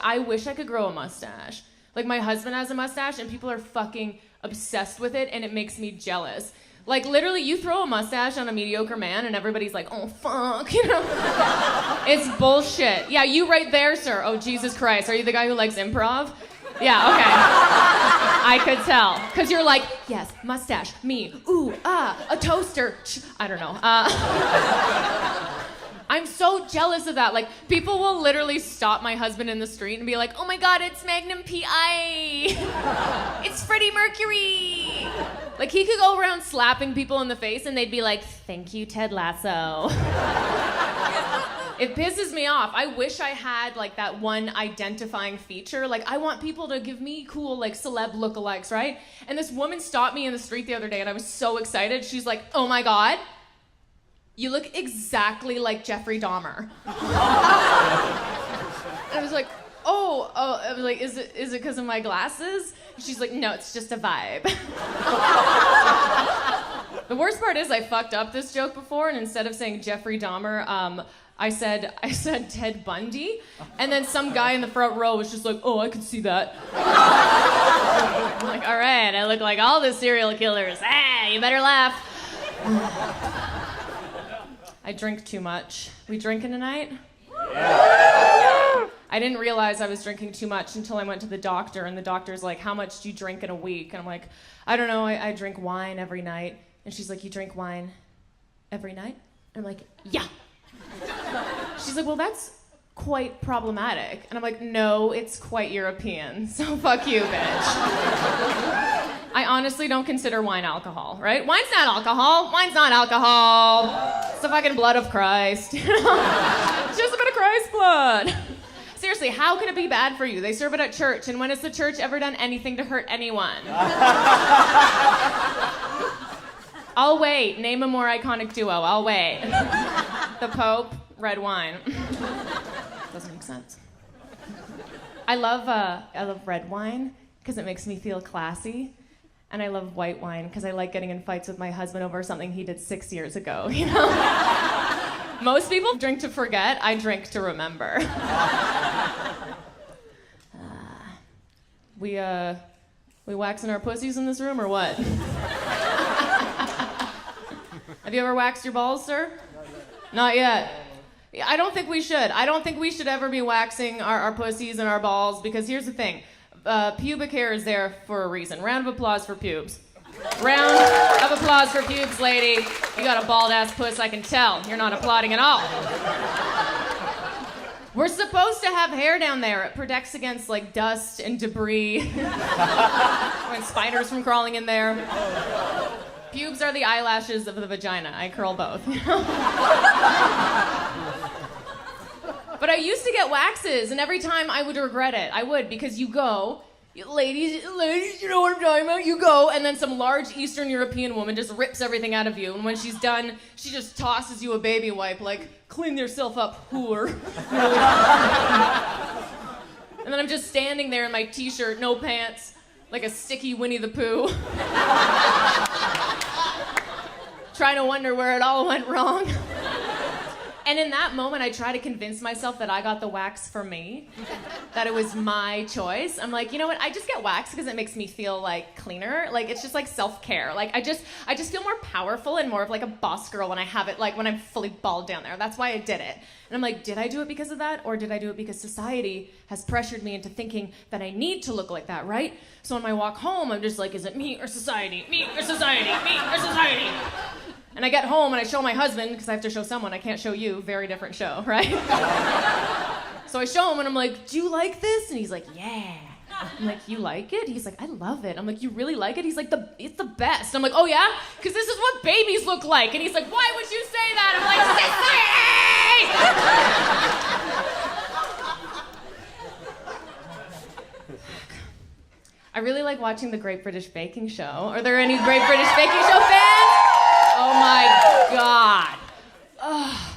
I wish I could grow a mustache. Like, my husband has a mustache, and people are fucking obsessed with it, and it makes me jealous. Like, literally, you throw a mustache on a mediocre man, and everybody's like, oh, fuck, you know? It's bullshit. Yeah, you right there, sir. Oh, Jesus Christ. Are you the guy who likes improv? Yeah, okay. I could tell. Because you're like, yes, mustache, me, ooh, a toaster. I don't know. I'm so jealous of that. Like, people will literally stop my husband in the street and be like, oh my God, it's Magnum P.I. It's Freddie Mercury. Like, he could go around slapping people in the face and they'd be like, thank you, Ted Lasso. It pisses me off. I wish I had, like, that one identifying feature. Like, I want people to give me cool, like, celeb lookalikes, right? And this woman stopped me in the street the other day and I was so excited. She's like, oh my God, you look exactly like Jeffrey Dahmer. And I was like, I was like, is it because of my glasses? She's like, no, it's just a vibe. The worst part is I fucked up this joke before, and instead of saying Jeffrey Dahmer, I said Ted Bundy, and then some guy in the front row was just like, oh, I could see that. I'm like, all right, I look like all the serial killers. Hey, you better laugh. I drink too much. We drinking tonight? Yeah. I didn't realize I was drinking too much until I went to the doctor, and the doctor's like, how much do you drink in a week? And I'm like, I don't know, I drink wine every night. And she's like, you drink wine every night? And I'm like, yeah. She's like, well, that's quite problematic. And I'm like, no, it's quite European, so fuck you, bitch. I honestly don't consider wine alcohol, right? Wine's not alcohol. Wine's not alcohol. It's the fucking blood of Christ. It's just a bit of Christ's blood. Seriously, how can it be bad for you? They serve it at church, and when has the church ever done anything to hurt anyone? I'll wait. Name a more iconic duo. I'll wait. The Pope, red wine. Doesn't make sense. I love red wine because it makes me feel classy. And I love white wine because I like getting in fights with my husband over something he did 6 years ago, you know? Most people drink to forget. I drink to remember. We waxing our pussies in this room or what? Have you ever waxed your balls, sir? Not yet. I don't think we should. I don't think we should ever be waxing our pussies and our balls because here's the thing. Pubic hair is there for a reason. Round of applause for pubes. Round of applause for pubes, lady. You got a bald-ass puss, I can tell. You're not applauding at all. We're supposed to have hair down there. It protects against, like, dust and debris. And spiders from crawling in there. Pubes are the eyelashes of the vagina. I curl both. But I used to get waxes, and every time I would regret it. I would, because you go, ladies, you know what I'm talking about? You go, and then some large Eastern European woman just rips everything out of you, and when she's done, she just tosses you a baby wipe, like, clean yourself up, whore. And then I'm just standing there in my t-shirt, no pants, like a sticky Winnie the Pooh. Trying to wonder where it all went wrong. And in that moment, I try to convince myself that I got the wax for me, that it was my choice. I'm like, you know what? I just get waxed because it makes me feel like cleaner. Like it's just like self-care. Like I just feel more powerful and more of like a boss girl when I have it, like when I'm fully balled down there. That's why I did it. And I'm like, did I do it because of that, or did I do it because society has pressured me into thinking that I need to look like that, right? So on my walk home, I'm just like, is it me or society? Me or society? Me or society? And I get home and I show my husband, because I have to show someone, I can't show you, very different show, right? So I show him and I'm like, do you like this? And he's like, yeah. I'm like, you like it? He's like, I love it. I'm like, you really like it? He's like, it's the best. I'm like, oh yeah? Because this is what babies look like. And he's like, why would you say that? I'm like, I really like watching the Great British Baking Show. Are there any Great British Baking Show fans? Oh my God. Ugh.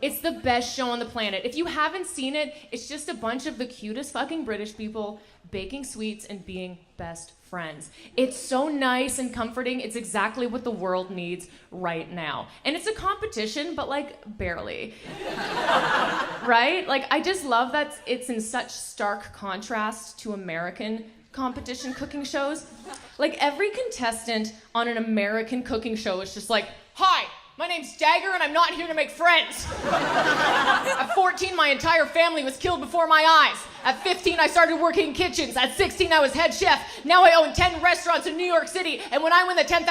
It's the best show on the planet. If you haven't seen it, it's just a bunch of the cutest fucking British people baking sweets and being best friends. It's so nice and comforting. It's exactly what the world needs right now. And it's a competition, but like barely. Right? Like I just love that it's in such stark contrast to American competition cooking shows. Like every contestant on an American cooking show is just like, "Hi, my name's Dagger and I'm not here to make friends. At 14, my entire family was killed before my eyes. At 15, I started working in kitchens. At 16, I was head chef. Now I own 10 restaurants in New York City. And when I win the $10,000,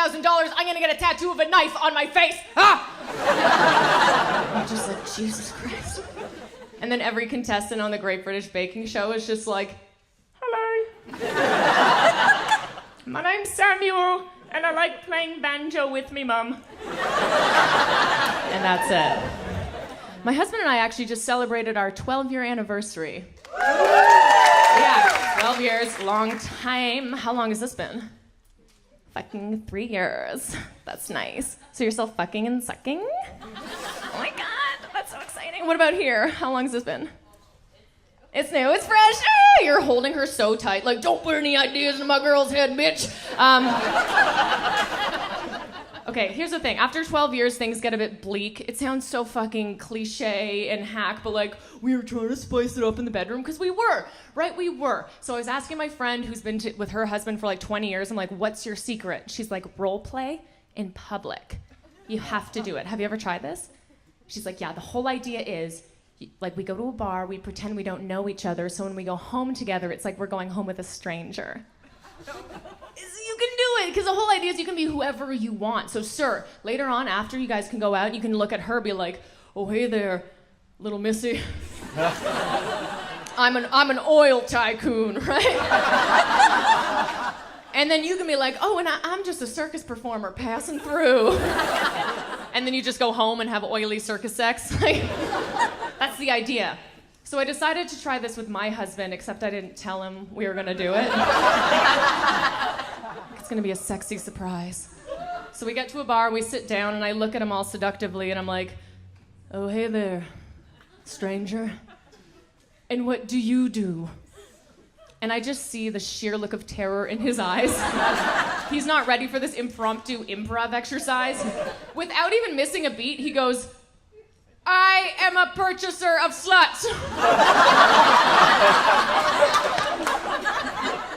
I'm gonna get a tattoo of a knife on my face." Ah! I'm just like, Jesus Christ. And then every contestant on the Great British Baking Show is just like, "Hello. My name's Samuel. And I like playing banjo with me mum." And that's it. My husband and I actually just celebrated our 12-year anniversary. Yeah, 12 years, long time. How long has this been? Fucking 3 years. That's nice. So you're still fucking and sucking? Oh my God, that's so exciting. What about here? How long has this been? It's new, it's fresh. Ah, you're holding her so tight, like, "Don't put any ideas in my girl's head, bitch." Okay, here's the thing. After 12 years, things get a bit bleak. It sounds so fucking cliche and hack, but like, we were trying to spice it up in the bedroom, because we were, right? We were. So I was asking my friend who's been with her husband for like 20 years, I'm like, "What's your secret?" She's like, "Role play in public. You have to do it. Have you ever tried this?" She's like, "Yeah, the whole idea is, like, we go to a bar, we pretend we don't know each other, so when we go home together, it's like we're going home with a stranger." You can do it, because the whole idea is you can be whoever you want. So, sir, later on, after you guys can go out, you can look at her, be like, "Oh, hey there, little missy. I'm an oil tycoon," right? And then you can be like, "Oh, and I'm just a circus performer passing through." And then you just go home and have oily circus sex. That's the idea. So I decided to try this with my husband, except I didn't tell him we were gonna do it. It's gonna be a sexy surprise. So we get to a bar, we sit down, and I look at him all seductively, and I'm like, "Oh, hey there, stranger. And what do you do?" And I just see the sheer look of terror in his eyes. He's not ready for this impromptu improv exercise. Without even missing a beat, he goes, "I am a purchaser of sluts."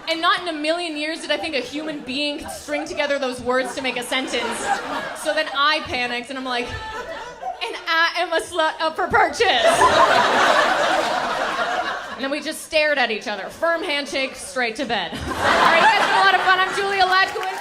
And not in a million years did I think a human being could string together those words to make a sentence. So then I panicked and I'm like, "And I am a slut up for purchase." And then we just stared at each other. Firm handshake, straight to bed. All right, you guys had a lot of fun. I'm Julia Hladkowicz.